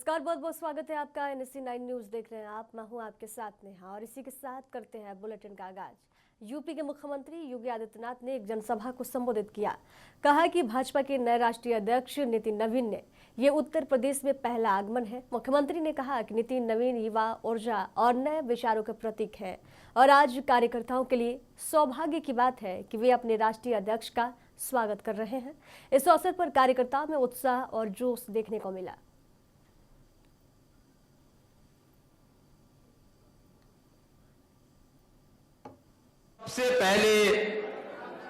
नमस्कार, बहुत बहुत स्वागत है आपका। NSC9 न्यूज देख रहे हैं आप। मैं हूं आपके साथ नेहा और इसी के साथ करते हैं बुलेटिन का आगाज। यूपी के मुख्यमंत्री योगी आदित्यनाथ ने एक जनसभा को संबोधित किया। कहा कि भाजपा के नए राष्ट्रीय अध्यक्ष नितिन नवीन ने ये उत्तर प्रदेश में पहला आगमन है। मुख्यमंत्री ने कहा कि नितिन नवीन युवा ऊर्जा और नए विचारों के प्रतीक है और आज कार्यकर्ताओं के लिए सौभाग्य की बात है कि वे अपने राष्ट्रीय अध्यक्ष का स्वागत कर रहे हैं। इस अवसर पर कार्यकर्ताओं में उत्साह और जोश देखने को मिला। सबसे पहले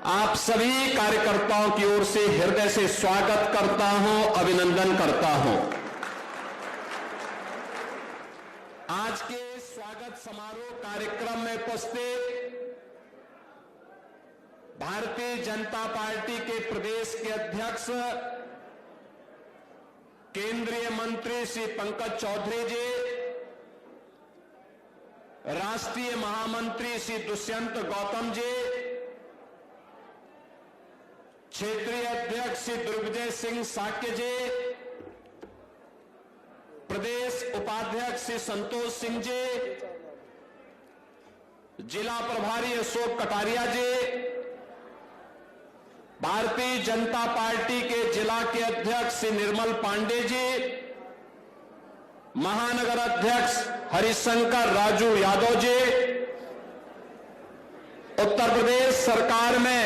आप सभी कार्यकर्ताओं की ओर से हृदय से स्वागत करता हूं, अभिनंदन करता हूं। आज के स्वागत समारोह कार्यक्रम में उपस्थित भारतीय जनता पार्टी के प्रदेश के अध्यक्ष केंद्रीय मंत्री श्री पंकज चौधरी जी, राष्ट्रीय महामंत्री श्री दुष्यंत गौतम जी, क्षेत्रीय अध्यक्ष श्री दुर्विजय सिंह साक्य जी, प्रदेश उपाध्यक्ष श्री संतोष सिंह जी, जिला प्रभारी अशोक कटारिया जी, भारतीय जनता पार्टी के जिला के अध्यक्ष श्री निर्मल पांडे जी, महानगर अध्यक्ष हरिशंकर राजू यादव जी, उत्तर प्रदेश सरकार में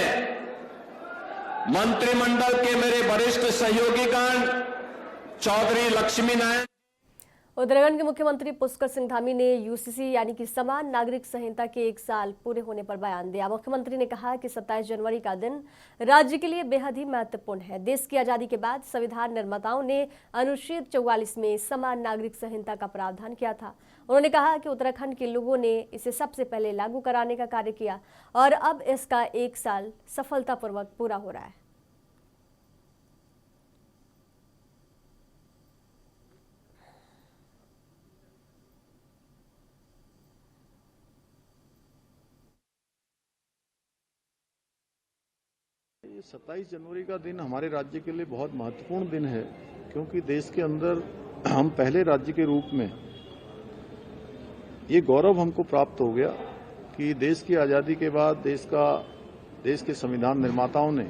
मंत्रिमंडल के मेरे वरिष्ठ सहयोगीगण चौधरी लक्ष्मी नारायण। उत्तराखंड के मुख्यमंत्री पुष्कर सिंह धामी ने यूसीसी यानी कि समान नागरिक संहिता के 1 साल पूरे होने पर बयान दिया। मुख्यमंत्री ने कहा कि 27 जनवरी का दिन राज्य के लिए बेहद ही महत्वपूर्ण है। देश की आजादी के बाद संविधान निर्माताओं ने अनुच्छेद 44 में समान नागरिक संहिता का प्रावधान किया था। उन्होंने कहा कि उत्तराखंड के लोगों ने इसे सबसे पहले लागू कराने का कार्य किया और अब इसका 1 साल सफलतापूर्वक पूरा हो रहा है। ये 27 जनवरी का दिन हमारे राज्य के लिए बहुत महत्वपूर्ण दिन है, क्योंकि देश के अंदर हम पहले राज्य के रूप में ये गौरव हमको प्राप्त हो गया कि देश की आजादी के बाद देश के संविधान निर्माताओं ने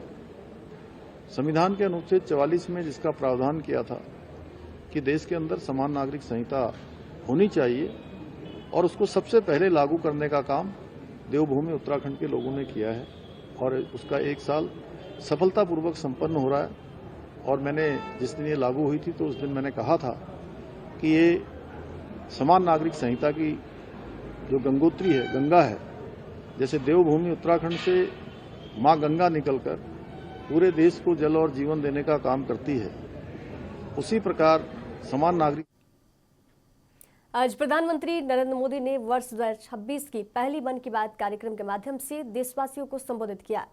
संविधान के अनुच्छेद 44 में जिसका प्रावधान किया था कि देश के अंदर समान नागरिक संहिता होनी चाहिए और उसको सबसे पहले लागू करने का काम देवभूमि उत्तराखंड के लोगों ने किया है और उसका 1 साल सफलतापूर्वक संपन्न हो रहा है। और मैंने जिस दिन ये लागू हुई थी तो उस दिन मैंने कहा था कि ये समान नागरिक संहिता की जो गंगोत्री है, गंगा है, जैसे देवभूमि उत्तराखंड से मां गंगा निकलकर पूरे देश को जल और जीवन देने का काम करती है, उसी प्रकार समान नागरिक। आज प्रधानमंत्री नरेंद्र मोदी ने वर्ष 2026 की पहली मन की बात कार्यक्रम के माध्यम से देशवासियों को संबोधित किया।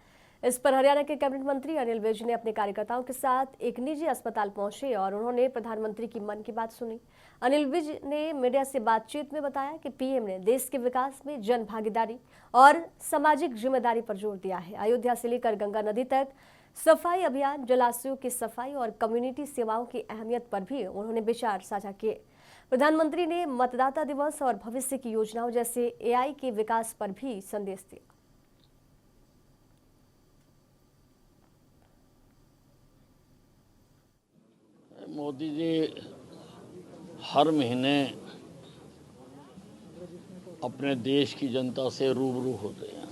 इस पर हरियाणा के कैबिनेट मंत्री अनिल विज ने अपने कार्यकर्ताओं के साथ एक निजी अस्पताल पहुंचे और उन्होंने प्रधानमंत्री की मन की बात सुनी। अनिल विज ने मीडिया से बातचीत में बताया कि पीएम ने देश के विकास में जन भागीदारी और सामाजिक जिम्मेदारी पर जोर दिया है। अयोध्या से लेकर गंगा नदी तक सफाई अभियान, जलाशयों की सफाई और कम्युनिटी सेवाओं की अहमियत पर भी उन्होंने विचार साझा किए। प्रधानमंत्री ने मतदाता दिवस और भविष्य की योजनाओं जैसे एआई के विकास पर भी संदेश दिया। मोदी जी हर महीने अपने देश की जनता से रूबरू होते हैं।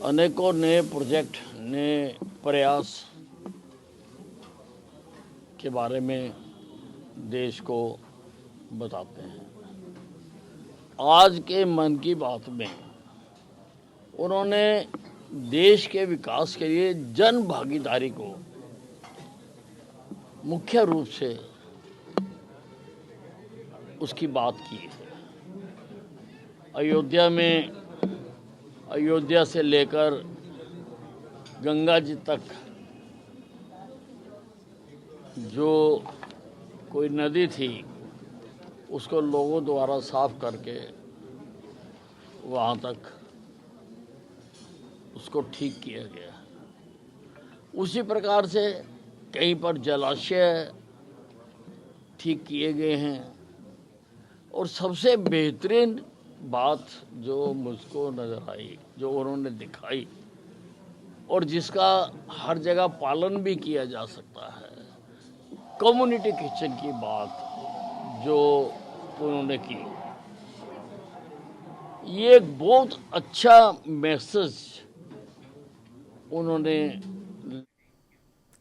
अनेकों नए प्रोजेक्ट, नए प्रयास के बारे में देश को बताते हैं। आज के मन की बात में उन्होंने देश के विकास के लिए जन भागीदारी को मुख्य रूप से उसकी बात की है। अयोध्या से लेकर गंगा जी तक जो कोई नदी थी उसको लोगों द्वारा साफ करके वहाँ तक उसको ठीक किया गया। उसी प्रकार से कहीं पर जलाशय ठीक किए गए हैं। और सबसे बेहतरीन बात जो मुझको नज़र आई, जो उन्होंने दिखाई और जिसका हर जगह पालन भी किया जा सकता है, कम्युनिटी किचन की बात जो उन्होंने की, ये एक बहुत अच्छा मैसेज उन्होंने।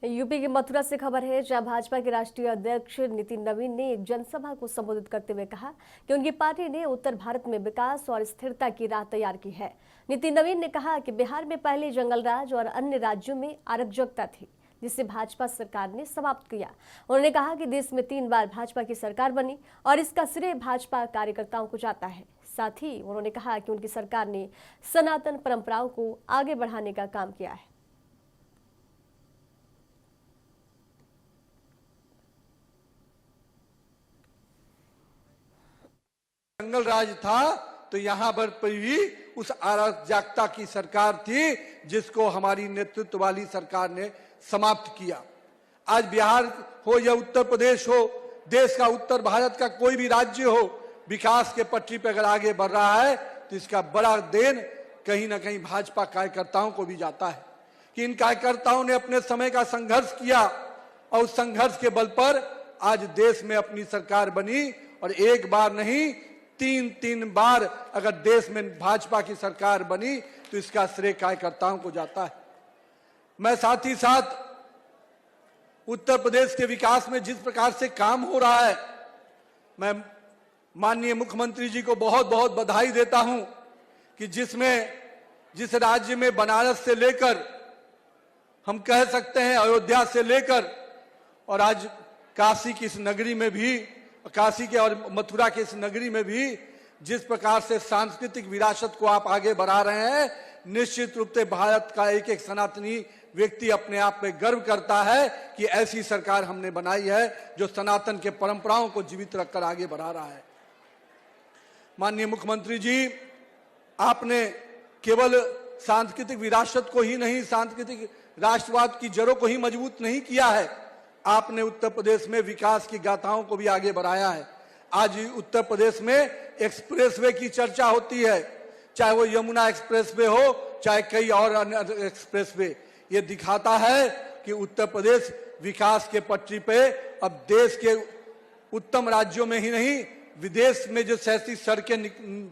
यूपी की मथुरा से खबर है, जहां भाजपा के राष्ट्रीय अध्यक्ष नितिन नवीन ने एक जनसभा को संबोधित करते हुए कहा कि उनकी पार्टी ने उत्तर भारत में विकास और स्थिरता की राह तैयार की है। नितिन नवीन ने कहा कि बिहार में पहले जंगल राज और अन्य राज्यों में अराजकता थी, जिसे भाजपा सरकार ने समाप्त किया। उन्होंने कहा कि देश में 3 बार भाजपा की सरकार बनी और इसका श्रेय भाजपा कार्यकर्ताओं को जाता है। साथ ही उन्होंने कहा कि उनकी सरकार ने सनातन परंपराओं को आगे बढ़ाने का काम किया है। जंगल राज था तो यहां पर भी उस अराजकता की सरकार थी जिसको हमारी नेतृत्व वाली सरकार ने समाप्त किया। आज बिहार हो या उत्तर प्रदेश हो, देश का उत्तर भारत का कोई भी राज्य हो, विकास के पटरी पर अगर आगे बढ़ रहा है तो इसका बड़ा देन कहीं ना कहीं भाजपा कार्यकर्ताओं को भी जाता है कि इन कार्यकर्ताओं ने अपने समय का संघर्ष किया और उस संघर्ष के बल पर आज देश में अपनी सरकार बनी। और एक बार नहीं, 3 बार अगर देश में भाजपा की सरकार बनी तो इसका श्रेय कार्यकर्ताओं को जाता है। मैं साथ ही साथ उत्तर प्रदेश के विकास में जिस प्रकार से काम हो रहा है, मैं माननीय मुख्यमंत्री जी को बहुत बहुत बधाई देता हूं कि जिस राज्य में बनारस से लेकर हम कह सकते हैं अयोध्या से लेकर और आज काशी की इस नगरी में भी, काशी के और मथुरा के इस नगरी में भी जिस प्रकार से सांस्कृतिक विरासत को आप आगे बढ़ा रहे हैं, निश्चित रूप से भारत का एक एक सनातनी व्यक्ति अपने आप में गर्व करता है कि ऐसी सरकार हमने बनाई है जो सनातन के परंपराओं को जीवित रखकर आगे बढ़ा रहा है। माननीय मुख्यमंत्री जी, आपने केवल सांस्कृतिक विरासत को ही नहीं, सांस्कृतिक राष्ट्रवाद की जड़ों को ही मजबूत नहीं किया है, आपने उत्तर प्रदेश में विकास की गाथाओं को भी आगे बढ़ाया है। आज उत्तर प्रदेश में एक्सप्रेसवे की चर्चा होती है, चाहे वो यमुना एक्सप्रेसवे हो, चाहे कई और अन्य एक्सप्रेसवे। ये दिखाता है कि उत्तर प्रदेश विकास के पटरी पे अब देश के उत्तम राज्यों में ही नहीं, विदेश में जो ऐसी सड़कें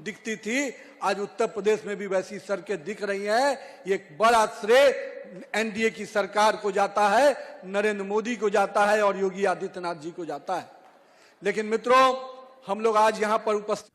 दिखती थी, आज उत्तर प्रदेश में भी वैसी सड़कें दिख रही हैं। ये एक बड़ा श्रेय एनडीए की सरकार को जाता है, नरेंद्र मोदी को जाता है और योगी आदित्यनाथ जी को जाता है। लेकिन मित्रों, हम लोग आज यहाँ पर उपस्थित।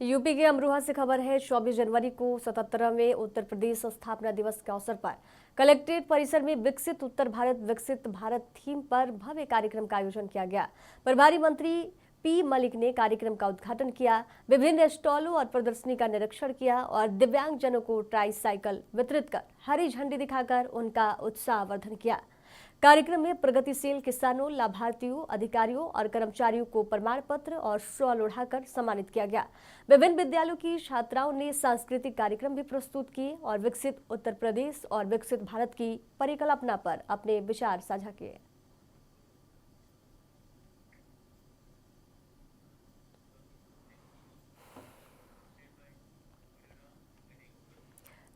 यूपी के अमरोहा से खबर है, 24 जनवरी को 77वें उत्तर प्रदेश स्थापना दिवस के अवसर पर कलेक्ट्रेट परिसर में विकसित उत्तर भारत विकसित भारत थीम पर भव्य कार्यक्रम का आयोजन किया गया। प्रभारी मंत्री पी मलिक ने कार्यक्रम का उद्घाटन किया, विभिन्न स्टॉलों और प्रदर्शनी का निरीक्षण किया और दिव्यांगजनों को ट्राईसाइकिल वितरित कर हरी झंडी दिखाकर उनका उत्साहवर्धन किया। कार्यक्रम में प्रगतिशील किसानों, लाभार्थियों, अधिकारियों और कर्मचारियों को प्रमाण पत्र और शॉल उड़ाकर सम्मानित किया गया। विभिन्न विद्यालयों की छात्राओं ने सांस्कृतिक कार्यक्रम भी प्रस्तुत किए और विकसित उत्तर प्रदेश और विकसित भारत की परिकल्पना पर अपने विचार साझा किए।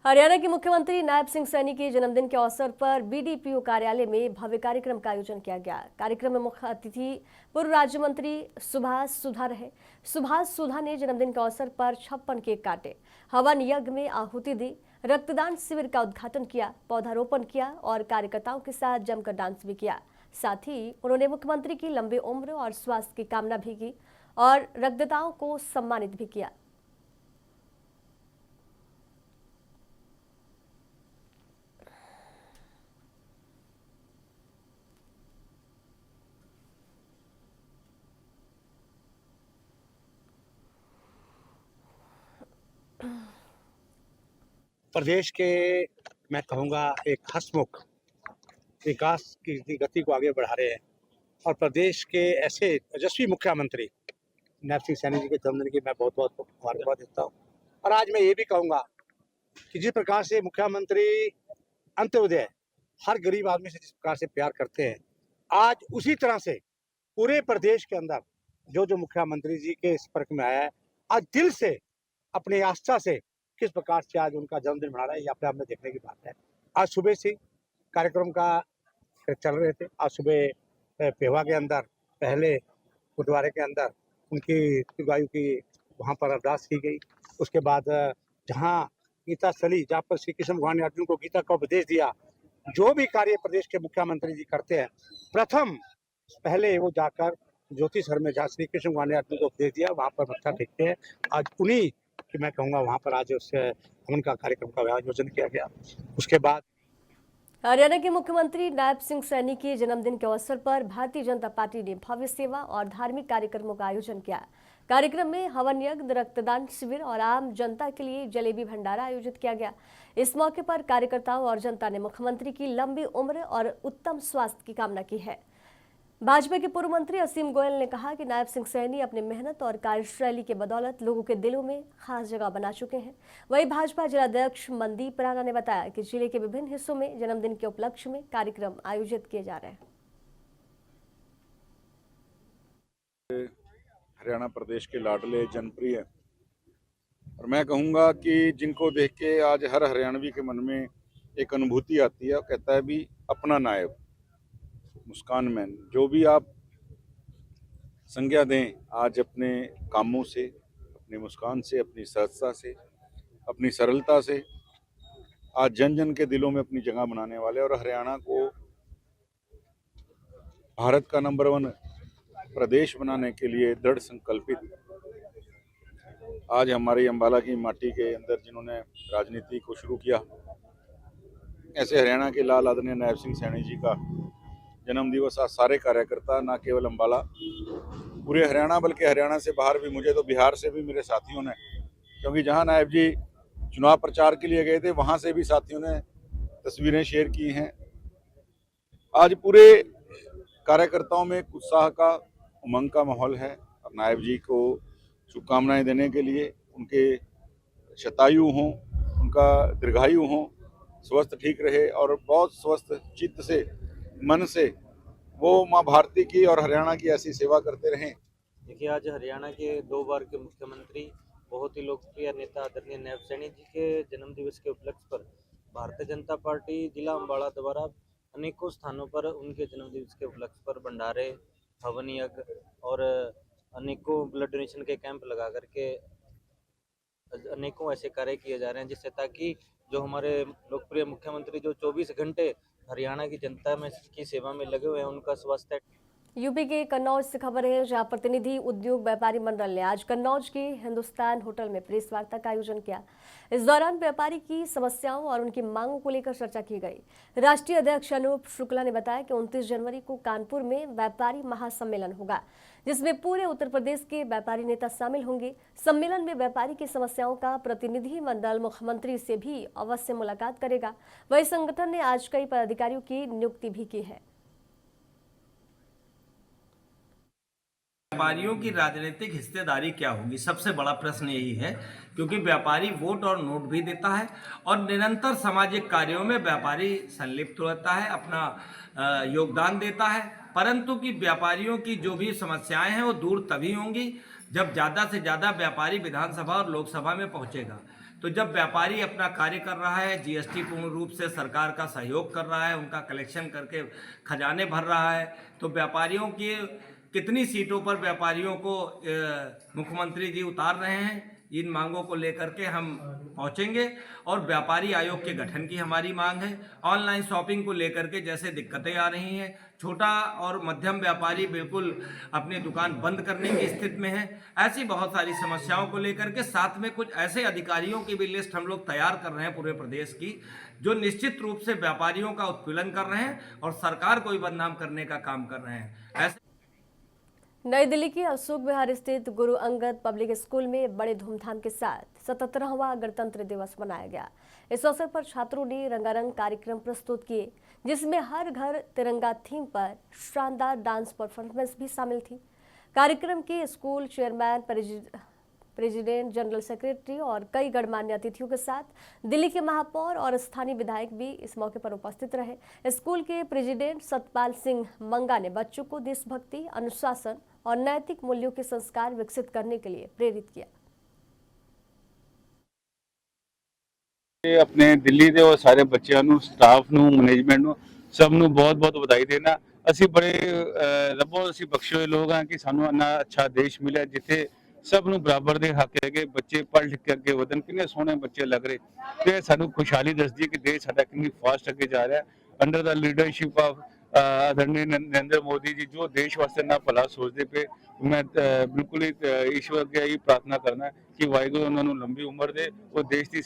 हरियाणा के मुख्यमंत्री नायब सिंह सैनी के जन्मदिन के अवसर पर बीडीपीओ कार्यालय में भव्य कार्यक्रम का आयोजन किया गया। कार्यक्रम में मुख्य अतिथि पूर्व राज्य मंत्री सुभाष सुधा रहे। सुभाष सुधा ने जन्मदिन के अवसर पर 56 केक काटे, हवन यज्ञ में आहुति दी, रक्तदान शिविर का उद्घाटन किया, पौधारोपण किया और कार्यकर्ताओं के साथ जमकर डांस भी किया। साथ ही उन्होंने मुख्यमंत्री की लंबी उम्र और स्वास्थ्य की कामना भी की और रक्तदाताओं को सम्मानित भी किया। प्रदेश के मैं कहूँगा एक हंसमुख विकास की गति को आगे बढ़ा रहे हैं और प्रदेश के ऐसे यशस्वी मुख्यमंत्री नायब सिंह सैनी जी के जन्मदिन की मैं बहुत बहुत मुबारकबाद देता हूँ। और आज मैं ये भी कहूँगा कि जिस प्रकार से मुख्यमंत्री अंत्योदय हर गरीब आदमी से जिस प्रकार से प्यार करते हैं, आज उसी तरह से पूरे प्रदेश के अंदर जो जो मुख्यमंत्री जी के संपर्क में आया है, आज दिल से अपनी आस्था से किस प्रकार से आज उनका जन्मदिन मना रहा है, ये अपने आप में देखने की बात है। आज सुबह से कार्यक्रम का चल रहे थे। आज सुबह पेवा के अंदर पहले गुरुद्वारे के अंदर उनकी दीर्घायु की वहाँ पर अरदास की गई। उसके बाद जहाँ गीता स्थली, जहाँ पर श्री कृष्ण भगवान ने अर्जुन को गीता का उपदेश दिया, जो भी कार्य प्रदेश के मुख्यमंत्री जी करते हैं, प्रथम पहले वो जाकर ज्योतिषर में जहाँ श्री कृष्ण भगवान ने अर्जुन को उपदेश दिया, वहाँ पर मत्था टेकते हैं। आज उन्हीं कि मैं कहूँगा वहाँ पर आज उस हवन का कार्यक्रम का आयोजन किया गया। उसके बाद हरियाणा के मुख्यमंत्री नायब सिंह सैनी के जन्मदिन के अवसर पर भारतीय जनता पार्टी ने भव्य सेवा और धार्मिक कार्यक्रमों का आयोजन किया। कार्यक्रम में हवन यज्ञ, रक्तदान शिविर और आम जनता के लिए जलेबी भंडारा आयोजित किया गया। इस मौके पर कार्यकर्ताओं और जनता ने मुख्यमंत्री की लंबी उम्र और उत्तम स्वास्थ्य की कामना की है। भाजपा के पूर्व मंत्री असीम गोयल ने कहा कि नायब सिंह सैनी अपनी मेहनत और कार्यशैली के बदौलत लोगों के दिलों में खास जगह बना चुके हैं। वहीं भाजपा जिलाध्यक्ष मनदीप राणा ने बताया कि जिले के विभिन्न हिस्सों में जन्मदिन के उपलक्ष्य में कार्यक्रम आयोजित किए जा रहे हैं। हरियाणा प्रदेश के लाडले जनप्रिय, और मैं कहूँगा कि जिनको देख के आज हर हरियाणवी के मन में एक अनुभूति आती है, कहता है भी अपना नायब मुस्कान मैन। जो भी आप संज्ञा दें, आज अपने कामों से, अपनी मुस्कान से, अपनी सहजता से, अपनी सरलता से आज जन जन के दिलों में अपनी जगह बनाने वाले और हरियाणा को भारत का नंबर 1 प्रदेश बनाने के लिए दृढ़ संकल्पित आज हमारी अंबाला की माटी के अंदर जिन्होंने राजनीति को शुरू किया, ऐसे हरियाणा के लाल आदरणीय नायब सिंह सैनी जी का जन्म दिवस आज सारे कार्यकर्ता, ना केवल अंबाला, पूरे हरियाणा बल्कि हरियाणा से बाहर भी, मुझे तो बिहार से भी मेरे साथियों ने, क्योंकि जहां नायब जी चुनाव प्रचार के लिए गए थे वहां से भी साथियों ने तस्वीरें शेयर की हैं। आज पूरे कार्यकर्ताओं में एक उत्साह का, उमंग का माहौल है और नायब जी को शुभकामनाएं देने के लिए, उनके शतायु हों, उनका दीर्घायु हों, स्वस्थ ठीक रहे और बहुत स्वस्थ चित्त से, मन से वो माँ भारती की और हरियाणा की ऐसी सेवा करते रहें। देखिए, आज हरियाणा के 2 बार के मुख्यमंत्री, बहुत ही लोकप्रिय नेता आदरणीय नायब सैनी जी के जन्म दिवस के उपलक्ष्य पर भारतीय जनता पार्टी जिला अम्बाला द्वारा अनेकों स्थानों पर उनके जन्म दिवस के उपलक्ष्य पर भंडारे, हवन यज्ञ और अनेकों ब्लड डोनेशन के कैंप लगा करके अनेकों ऐसे कार्य किए जा रहे हैं, जिससे ताकि जो हमारे लोकप्रिय मुख्यमंत्री जो 24 घंटे हरियाणा की जनता में की सेवा में लगे हुए हैं, उनका स्वास्थ्य। यूपी के कन्नौज से खबर है, जहां प्रतिनिधि उद्योग व्यापारी मंडल ने आज कन्नौज के हिंदुस्तान होटल में प्रेस वार्ता का आयोजन किया। इस दौरान व्यापारी की समस्याओं और उनकी मांगों को लेकर चर्चा की गई। राष्ट्रीय अध्यक्ष अनूप शुक्ला ने बताया कि 29 जनवरी को कानपुर में व्यापारी महासम्मेलन होगा, जिसमें पूरे उत्तर प्रदेश के व्यापारी नेता शामिल होंगे। सम्मेलन में व्यापारी की समस्याओं का प्रतिनिधि मंडल मुख्यमंत्री से भी अवश्य मुलाकात करेगा। वही संगठन ने आज कई पदाधिकारियों की नियुक्ति भी की है। व्यापारियों की राजनीतिक हिस्सेदारी क्या होगी, सबसे बड़ा प्रश्न यही है, क्योंकि व्यापारी वोट और नोट भी देता है और निरंतर सामाजिक कार्यों में व्यापारी संलिप्त रहता है, अपना योगदान देता है, परंतु कि व्यापारियों की जो भी समस्याएं हैं वो दूर तभी होंगी जब ज़्यादा से ज़्यादा व्यापारी विधानसभा और लोकसभा में पहुंचेगा। तो जब व्यापारी अपना कार्य कर रहा है, जीएसटी पूर्ण रूप से सरकार का सहयोग कर रहा है, उनका कलेक्शन करके खजाने भर रहा है, तो व्यापारियों की कितनी सीटों पर व्यापारियों को मुख्यमंत्री जी उतार रहे हैं, इन मांगों को लेकर के हम पहुंचेंगे। और व्यापारी आयोग के गठन की हमारी मांग है। ऑनलाइन शॉपिंग को लेकर के जैसे दिक्कतें आ रही हैं, छोटा और मध्यम व्यापारी बिल्कुल अपनी दुकान बंद करने की स्थिति में है, ऐसी बहुत सारी समस्याओं को लेकर के साथ में कुछ ऐसे अधिकारियों की भी लिस्ट हम लोग तैयार कर रहे हैं पूरे प्रदेश की, जो निश्चित रूप से व्यापारियों का उत्पीड़न कर रहे हैं और सरकार को भी बदनाम करने का काम कर रहे हैं। ऐसे नई दिल्ली के अशोक विहार स्थित गुरु अंगद पब्लिक स्कूल में बड़े धूमधाम के साथ 77वां गणतंत्र दिवस मनाया गया। इस अवसर पर छात्रों ने रंगारंग कार्यक्रम प्रस्तुत किए, जिसमें हर घर तिरंगा थीम पर शानदार डांस परफॉर्मेंस भी शामिल थी। कार्यक्रम के school chairman president, general secretary और कई गणमान्य अतिथियों के साथ दिल्ली के महापौर और स्थानीय विधायक भी इस मौके पर उपस्थित रहे। स्कूल के प्रेसिडेंट सतपाल सिंह मंगा ने बच्चों को देशभक्ति, अनुशासन और नैतिक मूल्यों के संस्कार विकसित करने के लिए प्रेरित किया। अपने दिल्ली ਦੇ और सारे बच्चों ਨੂੰ, ਸਟਾਫ ਨੂੰ, ਮੈਨੇਜਮੈਂਟ ਨੂੰ, ਸਭ ਨੂੰ ਬਹੁਤ-ਬਹੁਤ ਵਧਾਈ ਦੇਣਾ। ਅਸੀਂ ਬੜੇ ਰੱਬੋਂ ਅਸੀਂ ਬਖਸ਼ੇ ਹੋਏ ਲੋਕ ਹਾਂ ਕਿ ਸਾਨੂੰ ਇੰਨਾ ਅੱਛਾ ਦੇਸ਼ ਮਿਲਿਆ ਜਿੱਥੇ ਸਭ ਨੂੰ ਬਰਾਬਰ ਦੇ ਹੱਕ ਹੈਗੇ। ਬੱਚੇ ਪੜ੍ਹ ਲਿਖ ਕੇ ਅੱਗੇ ਵਧਣ, ਕਿੰਨੇ ਸੋਹਣੇ ਬੱਚੇ ਲੱਗ ਰਹੇ ਤੇ ਸਾਨੂੰ ਖੁਸ਼ਹਾਲੀ ਦੱਸਦੀ ਹੈ ਕਿ ਦੇਸ਼ ਸਾਡਾ ਕਿੰਨੀ ਫਾਸਟ ਅੱਗੇ ਜਾ ਰਿਹਾ ਅੰਡਰ ਦਾ ਲੀਡਰਸ਼ਿਪ ਆਫ आदरणीय नरेंद्र मोदी जी, जो देश वास्ते ना भला सोचते पे। मैं बिल्कुल ईश्वर अगे यही प्रार्थना करना कि वाहिगुरु उन्होंने लंबी उम्र दे और देश की।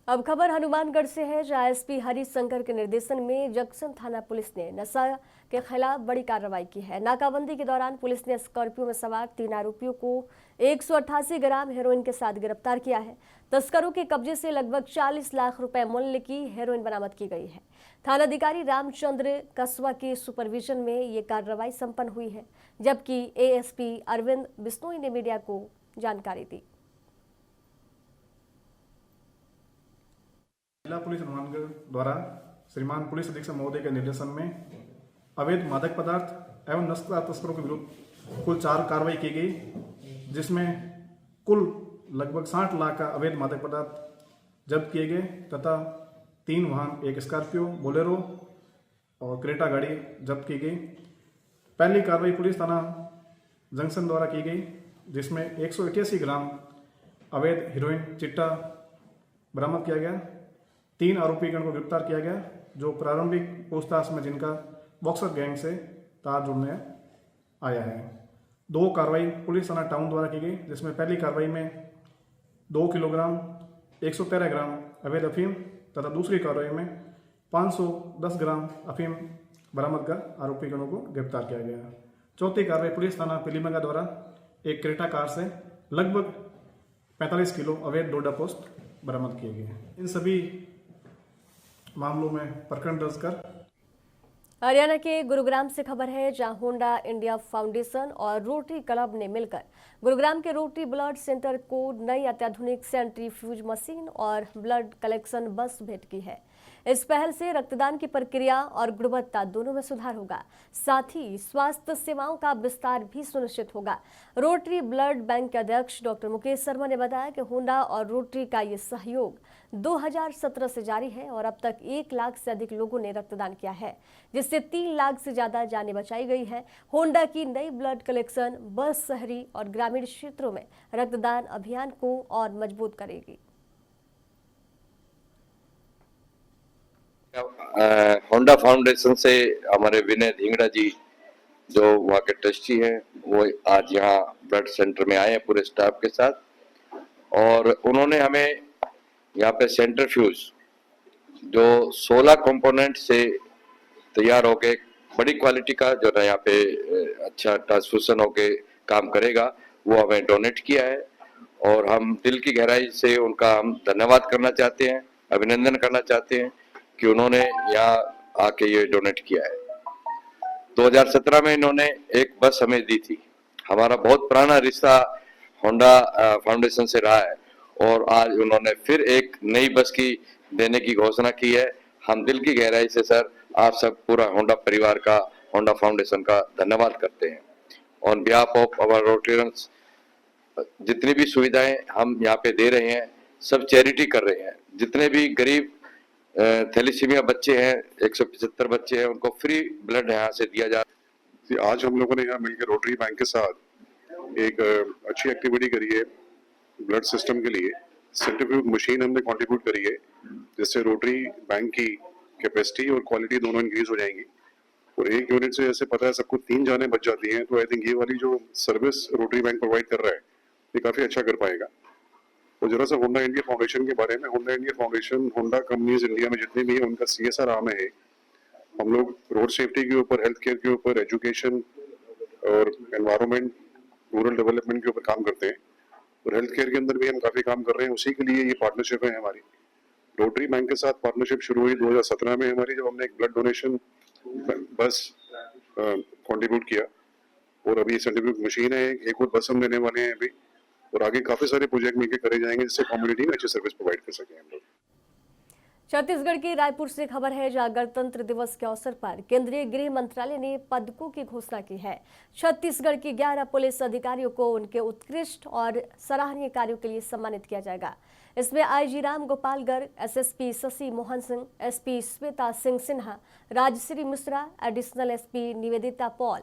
अब खबर हनुमानगढ़ से है, जहां एसपी हरिशंकर के निर्देशन में जंक्शन थाना पुलिस ने नशा के खिलाफ बड़ी कार्रवाई की है। नाकाबंदी के दौरान पुलिस ने स्कॉर्पियो में सवार 3 आरोपियों को 188 ग्राम हेरोइन के साथ गिरफ्तार किया है। तस्करों के कब्जे से लगभग 40 लाख रुपए मूल्य की हेरोइन बरामद की गई है। थानाधिकारी रामचंद्र कसवा के सुपरविजन में ये कार्रवाई संपन्न हुई है, जबकि एएसपी अरविंद बिश्नोई ने मीडिया को जानकारी दी। जिला पुलिस हनुमानगढ़ द्वारा श्रीमान पुलिस अधीक्षक महोदय के निर्देशन में अवैध मादक पदार्थ एवं नशा तस्करों के विरुद्ध कुल 4 कार्रवाई की गई, जिसमें कुल लगभग 60 लाख का अवैध मादक पदार्थ जब्त किए गए तथा 3 वाहन, एक स्कॉर्पियो, बोलेरो और क्रेटा गाड़ी जब्त की गई। पहली कार्रवाई पुलिस थाना जंक्शन द्वारा की गई, जिसमें 188 ग्राम अवैध हीरोइन चिट्टा बरामद किया गया। 3 आरोपीगण को गिरफ्तार किया गया, जो प्रारंभिक पूछताछ में जिनका बॉक्सर गैंग से तार जुड़ने आया है। 2 कार्रवाई पुलिस थाना टाउन द्वारा की गई, जिसमें पहली कार्रवाई में 2 किलोग्राम 113 ग्राम अवैध अफीम तथा दूसरी कार्रवाई में 510 ग्राम अफीम बरामद कर आरोपीगणों को गिरफ्तार किया गया। चौथी कार्रवाई पुलिस थाना पीलीमंगा द्वारा एक क्रेटा कार से लगभग 45 किलो अवैध डोडा पोस्ट बरामद किए गए। इन सभी मामलों में प्रकरण दर्ज कर। हरियाणा के गुरुग्राम से खबर है, जहां होंडा इंडिया फाउंडेशन और रोटरी क्लब ने मिलकर गुरुग्राम के रोटरी ब्लड सेंटर को नई अत्याधुनिक सेंट्रीफ्यूज मशीन और ब्लड कलेक्शन बस भेंट की है। इस पहल से रक्तदान की प्रक्रिया और गुणवत्ता दोनों में सुधार होगा, साथ ही स्वास्थ्य सेवाओं का विस्तार भी सुनिश्चित होगा। रोटरी ब्लड बैंक के अध्यक्ष डॉक्टर मुकेश शर्मा ने बताया कि होंडा और रोटरी का ये सहयोग 2017 से जारी है और अब तक 1 लाख से अधिक लोगों ने रक्तदान किया है, जिससे 3 लाख से ज्यादा जानें बचाई गई है। होंडा की नई ब्लड कलेक्शन बस शहरी और ग्रामीण क्षेत्रों में रक्तदान अभियान को और मजबूत करेगी। होंडा फाउंडेशन से हमारे विनय धिंगड़ा जी, जो वहाँ के ट्रस्टी हैं, वो आज यहाँ ब्लड सेंटर में आए हैं पूरे स्टाफ के साथ, और उन्होंने हमें यहाँ पे सेंट्रीफ्यूज जो 16 कंपोनेंट से तैयार होके बड़ी क्वालिटी का जो है यहाँ पे अच्छा ट्रांसफ्यूजन होके काम करेगा, वो हमें डोनेट किया है। और हम दिल की गहराई से उनका हम धन्यवाद करना चाहते हैं, अभिनंदन करना चाहते हैं कि उन्होंने यहाँ आके ये डोनेट किया है। 2017 में इन्होंने एक बस हमें दी थी। हमारा बहुत पुराना रिश्ता होंडा फाउंडेशन से रहा है, और आज उन्होंने फिर एक नई बस की देने की घोषणा की है। हम दिल की गहराई से सर आप सब पूरा होंडा परिवार का, होंडा फाउंडेशन का धन्यवाद करते हैं। On behalf of our Rotarians, जितनी भी सुविधाएं हम यहाँ पे दे रहे हैं सब चैरिटी कर रहे हैं। जितने भी गरीब थैलीसीमिया बच्चे हैं, 175 बच्चे हैं, उनको फ्री ब्लड यहाँ से दिया जा रहा है। आज हम लोगों ने यहाँ मिलकर रोटरी बैंक के साथ एक अच्छी एक्टिविटी करी है ब्लड सिस्टम के लिए। सेंट्रीफ्यूज मशीन हमने कंट्रीब्यूट करी है, जिससे रोटरी बैंक की कैपेसिटी और क्वालिटी दोनों इंक्रीज हो जाएंगी। और एक यूनिट से जैसे पता है सबको 3 जानें बच जाती हैं, तो आई थिंक ये वाली जो सर्विस रोटरी बैंक प्रोवाइड कर रहा है ये काफी अच्छा कर पाएगा। और जरा सा होंडा इंडिया फाउंडेशन के बारे में, Honda India foundation Honda companies India में जितनी भी है उनका CSR आर्म है। हम लोग रोड सेफ्टी के ऊपर, हेल्थ केयर के ऊपर, एजुकेशन और एनवायरनमेंट, रूरल डेवलपमेंट के ऊपर काम करते हैं। और हेल्थ केयर के अंदर भी हम काफी काम कर रहे हैं, उसी के लिए ये पार्टनरशिप है हमारी। रोटरी बैंक के साथ पार्टनरशिप शुरू हुई 2017 में हमारी, जब हमने एक ब्लड डोनेशन बस कंट्रीब्यूट किया। और अभी सेंट्रीफ्यूज मशीन है, एक और बस हम लेने वाले हैं अभी, और आगे काफी सारे प्रोजेक्ट मिलकर करे जाएंगे जिससे कम्युनिटी में अच्छी सर्विस प्रोवाइड कर सकें हम लोग। छत्तीसगढ़ के रायपुर से खबर है, जहां गणतंत्र दिवस के अवसर पर केंद्रीय गृह मंत्रालय ने पदकों की घोषणा की है। छत्तीसगढ़ की 11 पुलिस अधिकारियों को उनके उत्कृष्ट और सराहनीय कार्यों के लिए सम्मानित किया जाएगा। इसमें IG Ram Gopal Garg, SSP Shashi Mohan Singh, SP Shweta Singh Sinha, Rajshree Mishra, additional SP Nivedita Paul,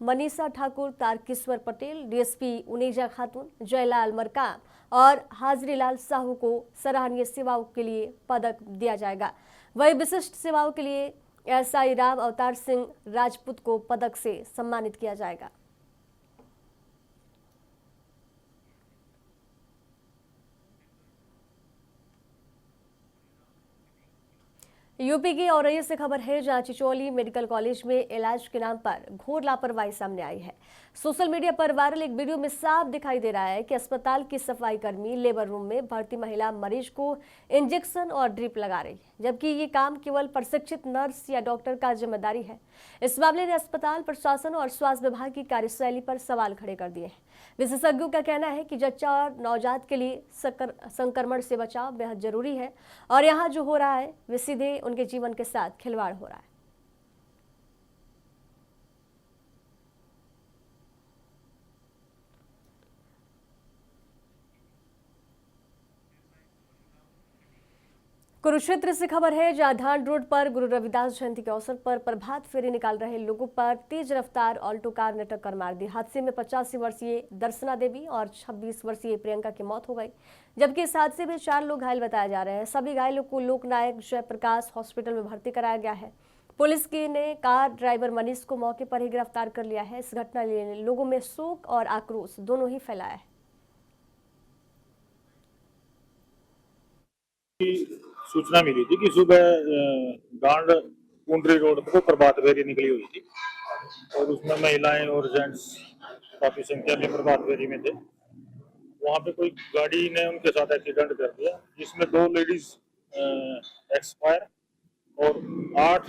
Manisha Thakur, Tarkeshwar Patel, DSP Uneja Khatoon, Jailal Markam और हाजरीलाल साहू को सराहनीय सेवाओं के लिए पदक दिया जाएगा। वहीं विशिष्ट सेवाओं के लिए एसआई राम अवतार सिंह राजपूत को पदक से सम्मानित किया जाएगा। यूपी की औरैया से खबर है, जहां चिचौली मेडिकल कॉलेज में इलाज के नाम पर घोर लापरवाही सामने आई है। सोशल मीडिया पर वायरल एक वीडियो में साफ दिखाई दे रहा है कि अस्पताल की सफाई कर्मी लेबर रूम में भर्ती महिला मरीज को इंजेक्शन और ड्रिप लगा रही है, जबकि ये काम केवल प्रशिक्षित नर्स या डॉक्टर का जिम्मेदारी है। इस मामले ने अस्पताल प्रशासन और स्वास्थ्य विभाग की कार्यशैली पर सवाल खड़े कर दिए हैं। विशेषज्ञों का कहना है कि जच्चा और नवजात के लिए संक्रमण से बचाव बेहद जरूरी है और यहाँ जो हो रहा है वे सीधे उनके जीवन के साथ खिलवाड़ हो रहा है। कुरुक्षेत्र से खबर है, जहां धान रोड पर गुरु रविदास जयंती के अवसर पर प्रभात फेरी निकाल रहे लोगों पर तेज रफ्तार ऑल्टो कार ने टक्कर मार दी। हादसे में 85 वर्षीय दर्शना देवी और 26 वर्षीय प्रियंका की मौत हो गई, जबकि इस हादसे में 4 लोग घायल बताए जा रहे हैं। सभी घायलों को लोकनायक जयप्रकाश हॉस्पिटल में भर्ती कराया गया है। पुलिस की ने कार ड्राइवर मनीष को मौके पर ही गिरफ्तार कर लिया है। इस घटना ने लोगों में शोक और आक्रोश दोनों ही फैलाया है। सूचना मिली थी कि सुबह गांड कुंडरी रोड को प्रभात फेरी निकली हुई थी और उसमें महिलाएं और जेंट्स काफी संख्या में प्रभात फेरी में थे। वहां पे कोई गाड़ी ने उनके साथ एक्सीडेंट कर दिया, जिसमें 2 लेडीज एक्सपायर और 8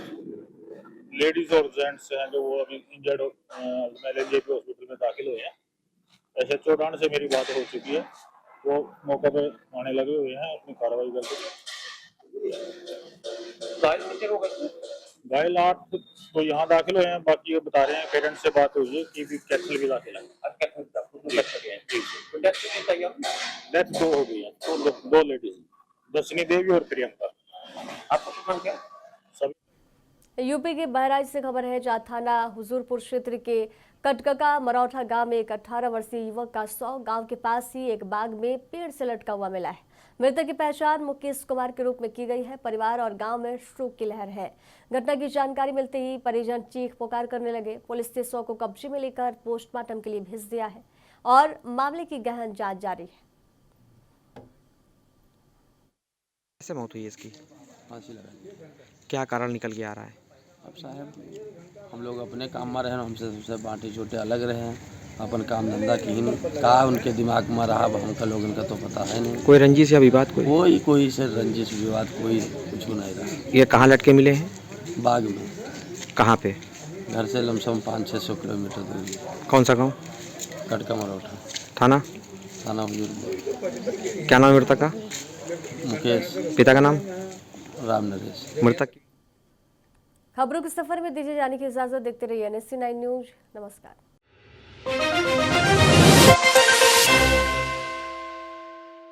लेडीज और जेंट्स हैं जो वो अभी इंजर्ड जेपी हॉस्पिटल में दाखिल हुए हैं। ऐसे चौड़ान से मेरी बात हो चुकी है, वो मौके पे आने लगे हुए हैं अपनी कार्रवाई करके। घायल 8 तो यहाँ दाखिल हुए हैं, बाकी ये बता रहे हैं पेरेंट्स से बात हुई है कि भी कैथल भी दाखिल है। डेथ 2 हो गई है, 2 लेडीज, दर्शनी देवी और प्रियंका। आपको क्या? यूपी के बहराइच से खबर है, जहां थाना हुजूरपुर क्षेत्र के कटकका मरौठा गांव में एक 18 वर्षीय युवक का शव गांव के पास ही एक बाग में पेड़ से लटका हुआ मिला है। मृतक की पहचान मुकेश कुमार के रूप में की गई है। परिवार और गांव में शोक की लहर है। घटना की जानकारी मिलते ही परिजन चीख पुकार करने लगे। पुलिस ने शव को कब्जे में लेकर पोस्टमार्टम के लिए भेज दिया है और मामले की गहन जांच जारी है। कैसे मौत हुई इसकी? फांसी लगा। क्या कारण निकल के आ रहा है? अब साहब हम लोग अपने काम में रहे, हमसे बांटे छोटे अलग रहे, अपन काम धंधा की का उनके दिमाग में रहा, हमका लोग इनका तो पता है नहीं। कोई रंजिश या विवाद? कोई से रंजिश विवाद कोई कुछ नहीं रहा। ये कहाँ लटके मिले हैं? बाग में। कहाँ पे? घर से लमसम 500-600 किलोमीटर दूरी। कौन सा गाँव? कटका मरौठा। थाना हुजूरपुर। क्या नाम है मृतक का? मुकेश। पिता का नाम? राम नरेश। मृतक खबरों के सफर में दीजिए जाने की इजाजत। देखते रहिए NSC 9 न्यूज। नमस्कार।